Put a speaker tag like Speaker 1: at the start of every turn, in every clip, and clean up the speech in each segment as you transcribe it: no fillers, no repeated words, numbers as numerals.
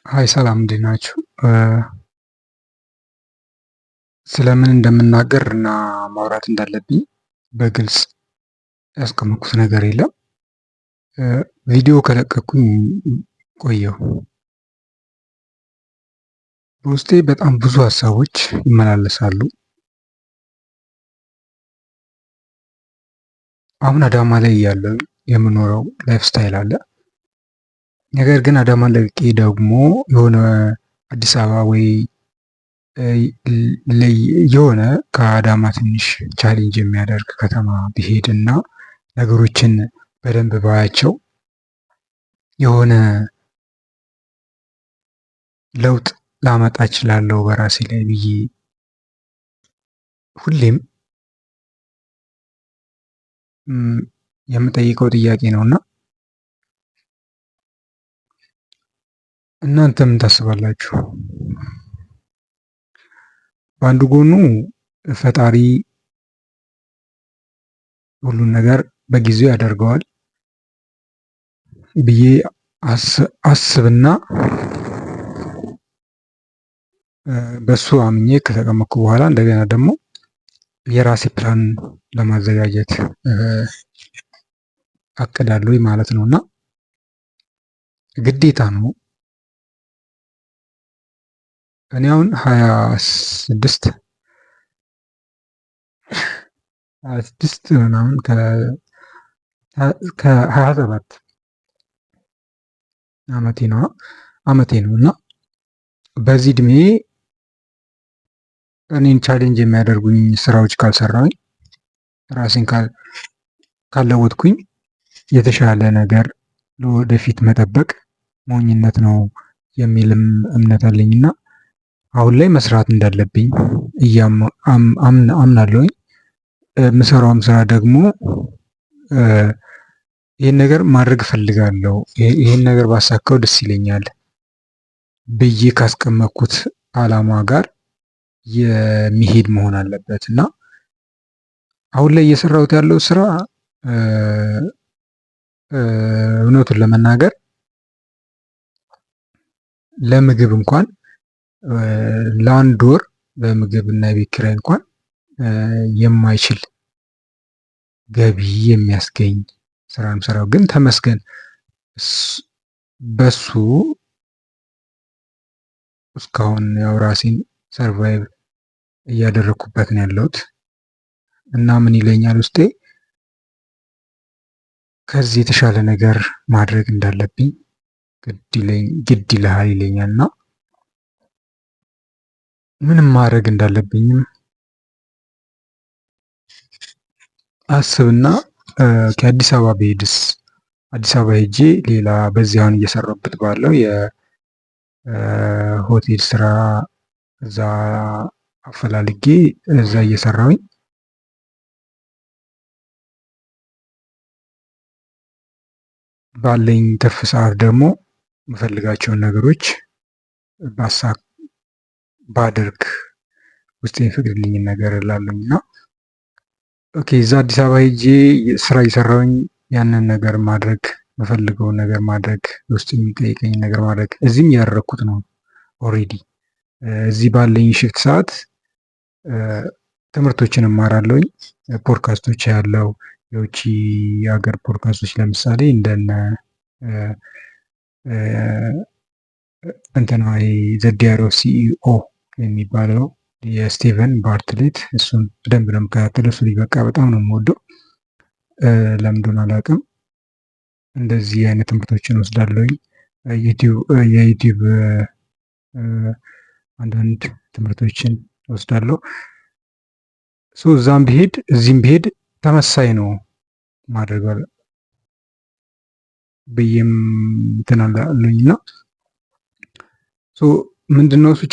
Speaker 1: ሀይ ሰላም እንዴት ናችሁ? ስለምን እንደምናገር እና ማውራት እንዳለብኝ በግልጽ ያስቀመጥኩት ነገር የለም። ቪዲዮ ከለቀኩኝ ቆየሁ። በውስጤ በጣም ብዙ ሀሳቦች ይመላለሳሉ። አሁን አዳማ ላይ እያለሁ የምኖረው ላይፍ ስታይል አለ። ነገር ግን አዳማ ለቅቄ ደግሞ የሆነ አዲስ አበባ ወይ የሆነ ከአዳማ ትንሽ ቻሌንጅ የሚያደርግ ከተማ ብሄድ እና ነገሮችን በደንብ ባያቸው የሆነ ለውጥ ላመጣ እችላለሁ በራሴ ላይ ብዬ ሁሌም የምጠይቀው ጥያቄ ነው እና እናንተ ምን ታስባላችሁ? በአንዱ ጎኑ ፈጣሪ ሁሉን ነገር በጊዜው ያደርገዋል ብዬ አስብና በሱ አምኜ ከተቀመጥኩ በኋላ እንደገና ደግሞ የራሴ ፕላን ለማዘጋጀት አቅዳለሁ ማለት ነው እና ግዴታ ነው። እኔ አሁን 26 ምናምን ከ27 አመቴ ነው እና በዚህ እድሜ እኔን ቻሌንጅ የሚያደርጉኝ ስራዎች ካልሰራሁኝ ራሴን ካለወጥኩኝ የተሻለ ነገር ለወደፊት መጠበቅ ሞኝነት ነው የሚልም እምነት አለኝ እና አሁን ላይ መስራት እንዳለብኝ አምናለሁኝ። የምሰራውም ስራ ደግሞ ይህን ነገር ማድረግ እፈልጋለሁ፣ ይህን ነገር ባሳካው ደስ ይለኛል ብዬ ካስቀመጥኩት አላማ ጋር የሚሄድ መሆን አለበት እና አሁን ላይ እየሰራሁት ያለው ስራ እውነቱን ለመናገር ለምግብ እንኳን ለአንድ ወር በምግብ እና የቤት ኪራይ እንኳን የማይችል ገቢ የሚያስገኝ ስራ ነው የምሰራው። ግን ተመስገን በሱ እስካሁን ያው ራሴን ሰርቫይቭ እያደረኩበት ነው ያለሁት እና ምን ይለኛል ውስጤ ከዚህ የተሻለ ነገር ማድረግ እንዳለብኝ ግድ ይልሃል ይለኛል እና ምንም ማድረግ እንዳለብኝም አስብና ከአዲስ አበባ ብሄድስ፣ አዲስ አበባ ሄጄ ሌላ በዚህ አሁን እየሰራሁበት ባለው የሆቴል ስራ እዛ አፈላልጌ እዛ እየሰራሁኝ ባለኝ ትርፍ ሰዓት ደግሞ የምፈልጋቸውን ነገሮች ባደርግ ውስጥ የሚፈቅድልኝን ነገር እላለሁኝ እና ኦኬ እዛ አዲስ አበባ ሄጄ ስራ እየሰራሁኝ ያንን ነገር ማድረግ የምፈልገውን ነገር ማድረግ ውስጥ የሚጠይቀኝ ነገር ማድረግ እዚህም ያደረኩት ነው። ኦሬዲ እዚህ ባለኝ ሽፍት ሰዓት ትምህርቶችን እማራለሁኝ፣ ፖድካስቶች ያለው የውጭ ሀገር ፖድካስቶች ለምሳሌ እንደነ እንትና ዘ ዲያሪ ኦፍ ሲኢኦ የሚባለው የስቲቨን ባርትሌት እሱን በደንብ ነው የምከታተለው። እሱ በቃ በጣም ነው የምወደው። ለምን እንደሆነ አላውቅም። እንደዚህ አይነት ትምህርቶችን ወስዳለሁኝ። የዩቲዩብ አንዳንድ ትምህርቶችን ወስዳለሁ። እዛም ብሄድ እዚህም ብሄድ ተመሳይ ነው ማድረግ ብዬም እንትን አላለኝ እና ምንድነው እሱ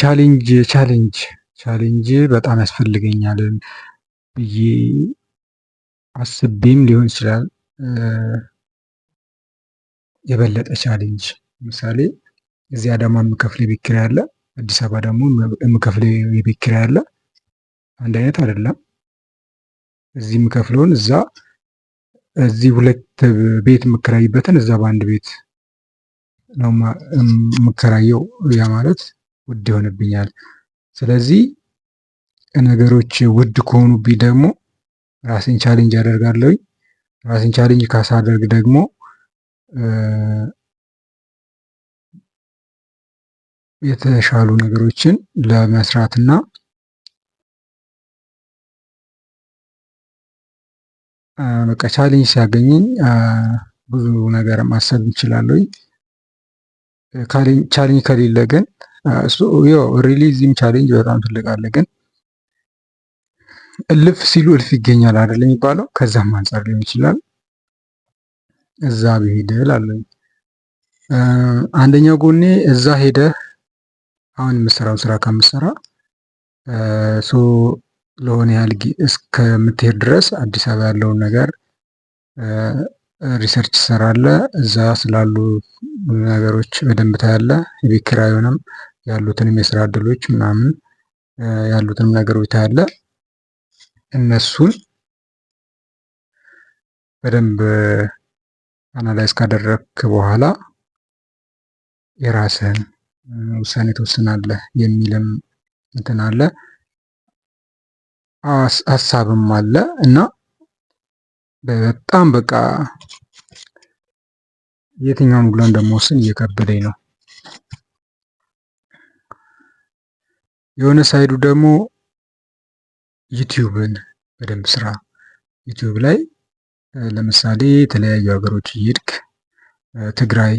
Speaker 1: ቻሌንጅ በጣም ያስፈልገኛል ብዬ አስቤም ሊሆን ይችላል። የበለጠ ቻሌንጅ ለምሳሌ እዚህ አዳማ የምከፍለው የቤት ኪራይ አለ፣ አዲስ አበባ ደግሞ የምከፍለው የቤት ኪራይ አለ። አንድ አይነት አይደለም። እዚህ የምከፍለውን እዚህ ሁለት ቤት የምከራይበትን እዛ በአንድ ቤት ነው የምከራየው። ያ ማለት ውድ ይሆንብኛል። ስለዚህ ነገሮች ውድ ከሆኑብኝ ደግሞ ራሴን ቻሌንጅ አደርጋለሁኝ። ራሴን ቻሌንጅ ካሳደርግ ደግሞ የተሻሉ ነገሮችን ለመስራት እና በቃ ቻሌንጅ ሲያገኘኝ ብዙ ነገር ማሰብ እችላለሁኝ። ቻሌንጅ ከሌለ ግን ሪሊዝም ቻሌንጅ በጣም ትልቅ አለ። ግን እልፍ ሲሉ እልፍ ይገኛል አይደል የሚባለው? ከዛም አንጻር ሊሆን ይችላል እዛ ብሄድ እላለሁ። አንደኛው ጎኔ እዛ ሄደህ አሁን የምሰራው ስራ ከምሰራ ለሆነ ያህል እስከምትሄድ ድረስ አዲስ አበባ ያለውን ነገር ሪሰርች ትሰራለህ። እዛ ስላሉ ነገሮች በደንብ ታያለህ። የቤት ኪራዩንም ያሉትንም የስራ እድሎች ምናምን ያሉትንም ነገሮች ታያለህ። እነሱን በደንብ አናላይዝ ካደረግክ በኋላ የራስህን ውሳኔ ትወስናለህ የሚልም እንትን አለ፣ ሀሳብም አለ እና በጣም በቃ የትኛውን ብሎ እንደምወስን እየከበደኝ ነው። የሆነ ሳይዱ ደግሞ ዩቲዩብን በደንብ ስራ። ዩቲዩብ ላይ ለምሳሌ የተለያዩ ሀገሮች እየሄድክ ትግራይ፣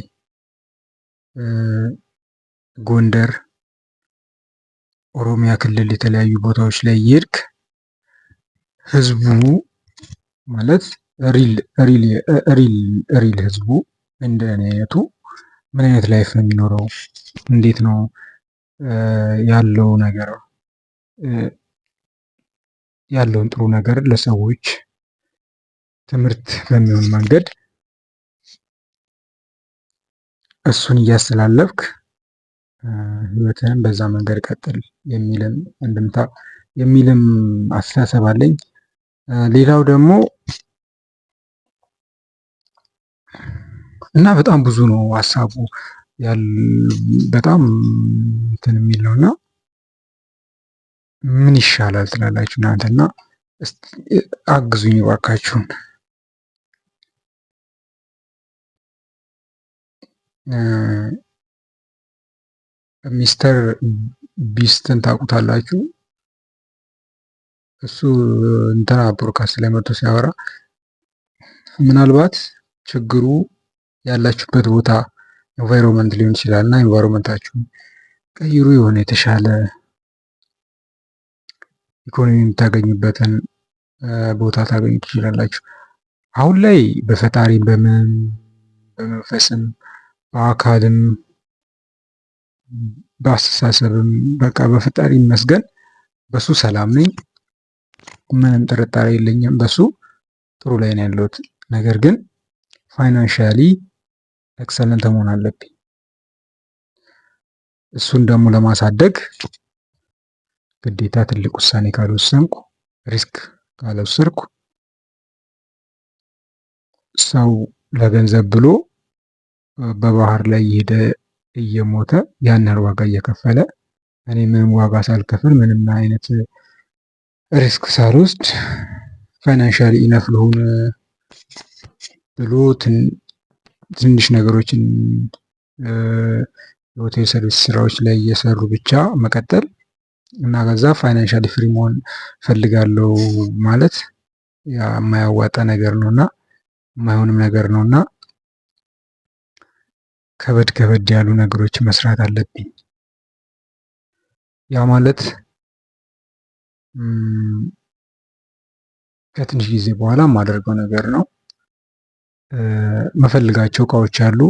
Speaker 1: ጎንደር፣ ኦሮሚያ ክልል የተለያዩ ቦታዎች ላይ እየሄድክ ህዝቡ ማለት ሪል ህዝቡ እንደ እኔ አይነቱ ምን አይነት ላይፍ ነው የሚኖረው? እንዴት ነው ያለው ነገር ያለውን ጥሩ ነገር ለሰዎች ትምህርት በሚሆን መንገድ እሱን እያስተላለፍክ ህይወትህን በዛ መንገድ ቀጥል የሚልም አስተሳሰብ አለኝ። ሌላው ደግሞ እና በጣም ብዙ ነው ሀሳቡ በጣም እንትን የሚል ነው እና ምን ይሻላል ትላላችሁ እናንተ? እና አግዙኝ እባካችሁን። ሚስተር ቢስትን ታውቁታላችሁ? እሱ እንትና ፖድካስት ላይ መጥቶ ሲያወራ ምናልባት ችግሩ ያላችሁበት ቦታ ኤንቫይሮንመንት ሊሆን ይችላል እና ኤንቫይሮንመንታችሁን ቀይሩ፣ የሆነ የተሻለ ኢኮኖሚ የምታገኙበትን ቦታ ታገኙ ትችላላችሁ። አሁን ላይ በፈጣሪ በመንፈስም በአካልም በአስተሳሰብም በቃ በፈጣሪ ይመስገን በሱ ሰላም ነኝ። ምንም ጥርጣሬ የለኝም። በሱ ጥሩ ላይ ነው ያለሁት። ነገር ግን ፋይናንሻሊ ኤክሰለንት መሆን አለብኝ። እሱን ደግሞ ለማሳደግ ግዴታ ትልቅ ውሳኔ ካልወሰንኩ፣ ሪስክ ካልወሰድኩ ሰው ለገንዘብ ብሎ በባህር ላይ እየሄደ እየሞተ ያንን ዋጋ እየከፈለ እኔ ምንም ዋጋ ሳልከፍል ምንም አይነት ሪስክ ሳልወስድ ፋይናንሻሊ ኢነፍ ልሆን ብሎ ትንሽ ነገሮችን የሆቴል ሰርቪስ ስራዎች ላይ እየሰሩ ብቻ መቀጠል እና ከዛ ፋይናንሻሊ ፍሪ መሆን ፈልጋለሁ ማለት የማያዋጣ ነገር ነው እና የማይሆንም ነገር ነው እና ከበድ ያሉ ነገሮች መስራት አለብኝ። ያ ማለት ከትንሽ ጊዜ በኋላ የማደርገው ነገር ነው። መፈልጋቸው እቃዎች አሉ።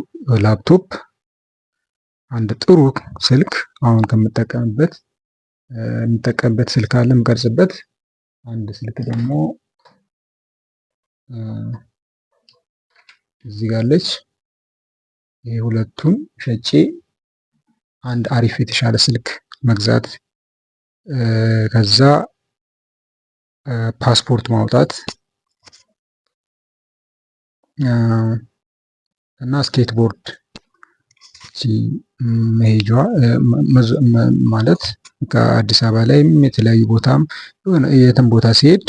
Speaker 1: ላፕቶፕ፣ አንድ ጥሩ ስልክ፣ አሁን የምጠቀምበት ስልክ አለ የምቀርጽበት። አንድ ስልክ ደግሞ እዚህ ጋር አለች። ይሄ ሁለቱን ሸጬ አንድ አሪፍ የተሻለ ስልክ መግዛት፣ ከዛ ፓስፖርት ማውጣት እና ስኬትቦርድ እቺ መሄጃዋ ማለት ከአዲስ አበባ ላይም የተለያዩ ቦታም የሆነ የትም ቦታ ሲሄድ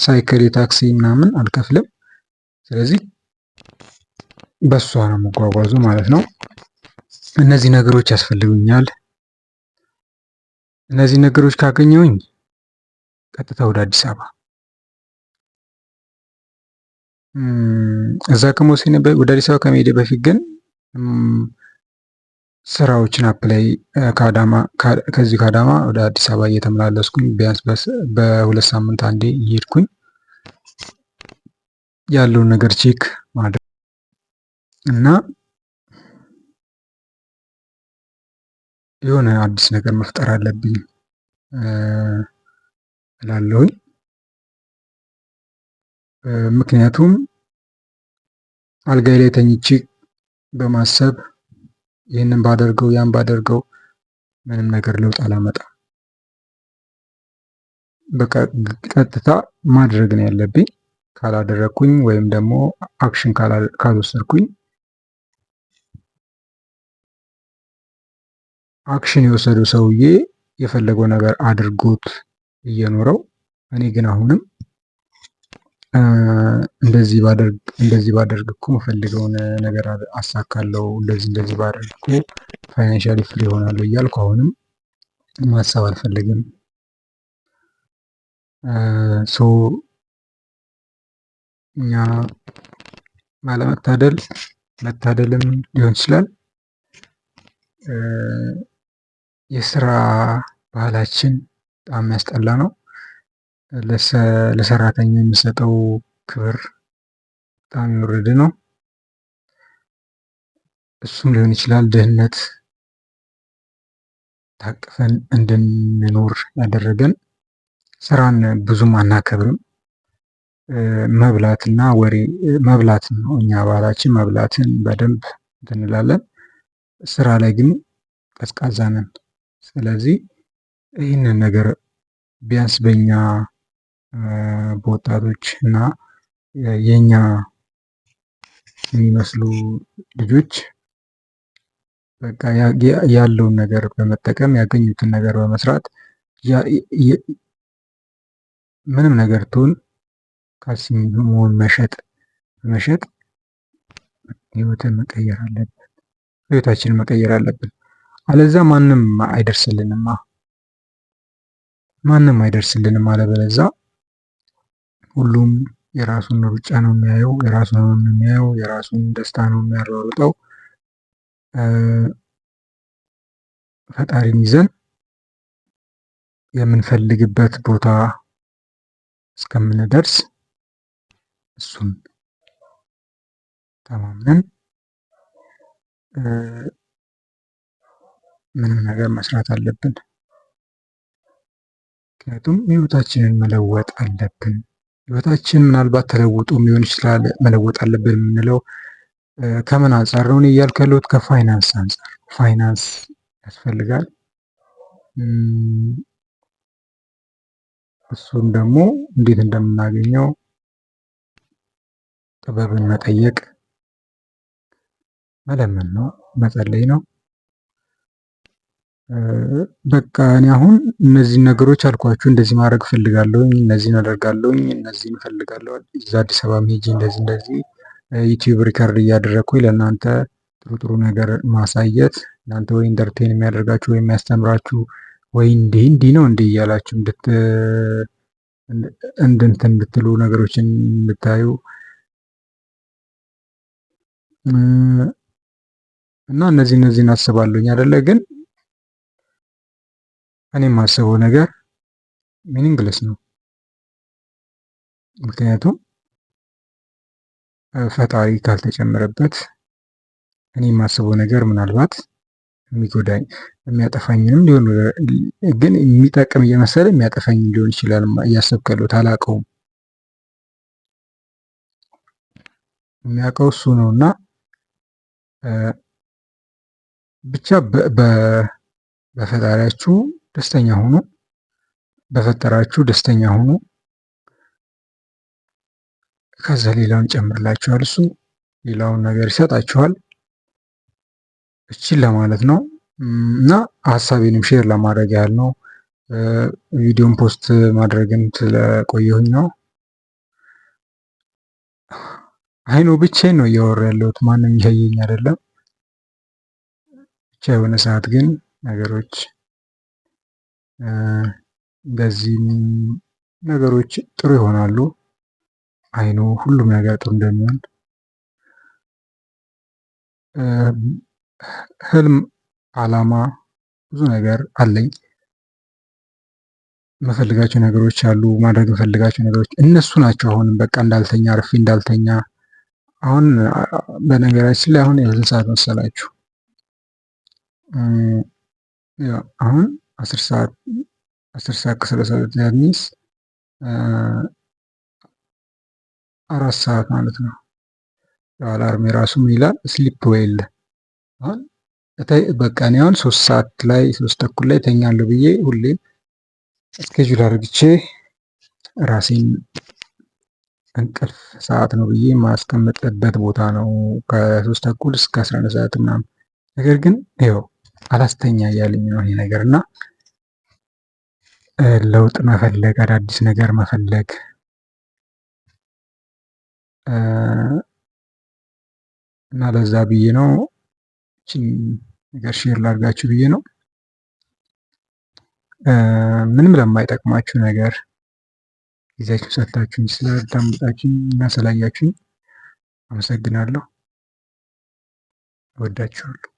Speaker 1: ሳይክል የታክሲ ምናምን አልከፍልም። ስለዚህ በሷ ነው የምጓጓዙ ማለት ነው። እነዚህ ነገሮች ያስፈልጉኛል። እነዚህ ነገሮች ካገኘሁኝ ቀጥታ ወደ አዲስ አበባ እዛ ከመወሰኔ ወደ አዲስ አበባ ከመሄዴ በፊት ግን ስራዎችን አፕላይ ከዚህ ከአዳማ ወደ አዲስ አበባ እየተመላለስኩኝ ቢያንስ በ2 ሳምንት አንዴ እየሄድኩኝ ያለውን ነገር ቼክ ማድረግ እና የሆነ አዲስ ነገር መፍጠር አለብኝ እላለሁኝ። ምክንያቱም አልጋዬ ላይ ተኝቼ በማሰብ ይህንን ባደርገው ያን ባደርገው ምንም ነገር ለውጥ አላመጣም። በቃ ቀጥታ ማድረግ ነው ያለብኝ። ካላደረግኩኝ ወይም ደግሞ አክሽን ካልወሰድኩኝ አክሽን የወሰደው ሰውዬ የፈለገው ነገር አድርጎት እየኖረው እኔ ግን አሁንም እንደዚህ ባደርግ እኮ የምፈልገውን ነገር አሳካለሁ፣ እንደዚህ ባደርግ እኮ ፋይናንሻሊ ፍሪ እሆናለሁ እያልኩ አሁንም ማሰብ አልፈልግም። እኛ መታደልም ሊሆን ይችላል የስራ ባህላችን በጣም የሚያስጠላ ነው። ለሰራተኛ የሚሰጠው ክብር በጣም የወረደ ነው። እሱም ሊሆን ይችላል ድህነት ታቅፈን እንድንኖር ያደረገን። ስራን ብዙም አናከብርም። መብላትና ወሬ መብላት ነው እኛ ባህላችን፣ መብላትን በደንብ እንላለን። ስራ ላይ ግን ቀዝቃዛ ነን። ስለዚህ ይህንን ነገር ቢያንስ በእኛ በወጣቶች እና የኛ የሚመስሉ ልጆች በቃ ያለውን ነገር በመጠቀም ያገኙትን ነገር በመስራት ምንም ነገር ትሁን ካልሲ መሆን መሸጥ ህይወትን መቀየር አለብን። ህይወታችንን መቀየር አለብን። አለዛ ማንም አይደርስልንም። አለበለዛ ሁሉም የራሱን ሩጫ ነው የሚያየው፣ የራሱን ደስታ ነው የሚያሯሩጠው። ፈጣሪን ይዘን የምንፈልግበት ቦታ እስከምንደርስ እሱን ተማምነን ምንም ነገር መስራት አለብን። ምክንያቱም ህይወታችንን መለወጥ አለብን። ህይወታችን ምናልባት ተለውጦም ሊሆን ይችላል። መለወጥ አለብን የምንለው ከምን አንጻር ነው እያልኩ ያለሁት? ከፋይናንስ አንጻር። ፋይናንስ ያስፈልጋል። እሱን ደግሞ እንዴት እንደምናገኘው ጥበብን መጠየቅ፣ መለመን ነው፣ መጸለይ ነው። በቃ እኔ አሁን እነዚህን ነገሮች አልኳችሁ። እንደዚህ ማድረግ እፈልጋለሁኝ፣ እነዚህን አደርጋለሁኝ፣ እነዚህን እፈልጋለሁ። እዛ አዲስ አበባ ሄጄ እንደዚህ ዩቲዩብ ሪከርድ እያደረግኩኝ ለእናንተ ጥሩ ነገር ማሳየት፣ እናንተ ወይ ኢንተርቴን የሚያደርጋችሁ ወይ የሚያስተምራችሁ ወይ እንዲህ ነው እንዲህ እያላችሁ እንድንትን እንድትሉ ነገሮችን እንድታዩ እና እነዚህን አስባለሁኝ አይደለ? ግን እኔ የማስበው ነገር ሚኒንግለስ ነው። ምክንያቱም ፈጣሪ ካልተጨመረበት እኔ የማስበው ነገር ምናልባት የሚጎዳኝ የሚያጠፋኝንም ሊሆን ግን የሚጠቅም እየመሰለ የሚያጠፋኝ ሊሆን ይችላል። እያሰብኩ ያለሁት አላውቀውም። የሚያውቀው እሱ ነው እና ብቻ በፈጣሪያችሁ ደስተኛ ሁኑ። በፈጠራችሁ ደስተኛ ሁኑ። ከዛ ሌላውን ይጨምርላችኋል። እሱ ሌላውን ነገር ይሰጣችኋል። እችን ለማለት ነው እና ሀሳቤንም ሼር ለማድረግ ያህል ነው። ቪዲዮን ፖስት ማድረግን ስለቆየሁኝ ነው። አይኖ ብቻዬን ነው እያወራ ያለሁት፣ ማንም እያየኝ አይደለም። ብቻ የሆነ ሰዓት ግን ነገሮች እንደዚህም ነገሮች ጥሩ ይሆናሉ። አይኖ ሁሉም ነገር ጥሩ እንደሚሆን ህልም፣ አላማ፣ ብዙ ነገር አለኝ። የምፈልጋቸው ነገሮች አሉ፣ ማድረግ የምፈልጋቸው ነገሮች እነሱ ናቸው። አሁንም በቃ እንዳልተኛ አርፌ እንዳልተኛ። አሁን በነገራችን ላይ አሁን የስንት ሰዓት መሰላችሁ? አሁን 10 ሰዓት ከ30 ሚስ 4 ሰዓት ማለት ነው። አላርሜ ራሱ ምን ይላል? ስሊፕ ዌል። አሁን በቃ እኔ አሁን 3 ተኩል ላይ ተኛለሁ ብዬ ሁሌም እስኬጁል አድርግቼ ራሴን እንቅልፍ ሰዓት ነው ብዬ የማስቀምጥበት ቦታ ነው ከ3 ተኩል እስከ 11 ሰዓት ምናምን። ነገር ግን ይኸው አላስተኛ እያለኝ ነው ይሄ ነገር እና ለውጥ መፈለግ፣ አዳዲስ ነገር መፈለግ እና ለዛ ብዬ ነው ይህችን ነገር ሼር ላድርጋችሁ ብዬ ነው። ምንም ለማይጠቅማችሁ ነገር ጊዜያችሁ ሰጥታችሁኝ ስላዳመጣችሁኝ እና ስላያችሁኝ አመሰግናለሁ። እወዳችኋለሁ።